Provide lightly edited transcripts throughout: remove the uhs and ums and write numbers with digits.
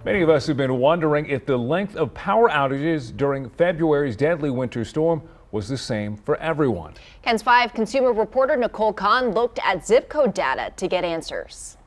Many of us have been wondering if the length of power outages during February's deadly winter storm was the same for everyone. KENS 5 consumer reporter Nicole Kahn looked at zip code data to get answers.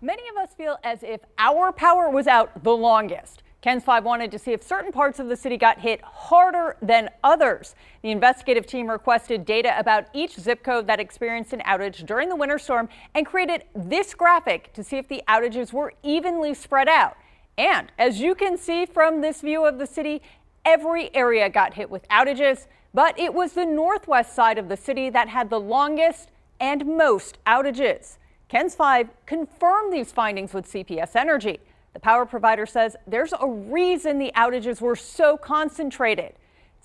Many of us feel as if our power was out the longest. KENS 5 wanted to see if certain parts of the city got hit harder than others. The investigative team requested data about each zip code that experienced an outage during the winter storm and created this graphic to see if the outages were evenly spread out. And as you can see from this view of the city, every area got hit with outages, but it was the northwest side of the city that had the longest and most outages. KENS 5 confirmed these findings with CPS Energy. The power provider says there's a reason the outages were so concentrated.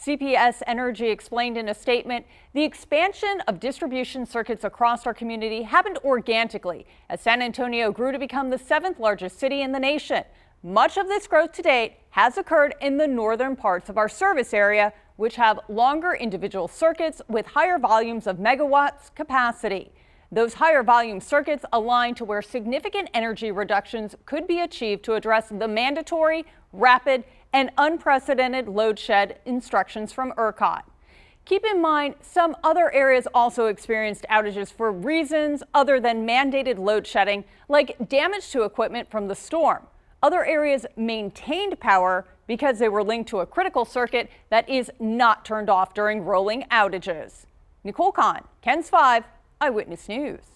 CPS Energy explained in a statement, the expansion of distribution circuits across our community happened organically as San Antonio grew to become the 7th largest city in the nation. Much of this growth to date has occurred in the northern parts of our service area, which have longer individual circuits with higher volumes of megawatts capacity. Those higher volume circuits align to where significant energy reductions could be achieved to address the mandatory, rapid, and unprecedented load shed instructions from ERCOT. Keep in mind, some other areas also experienced outages for reasons other than mandated load shedding, like damage to equipment from the storm. Other areas maintained power because they were linked to a critical circuit that is not turned off during rolling outages. Nicole Kahn, KENS 5, Eyewitness News.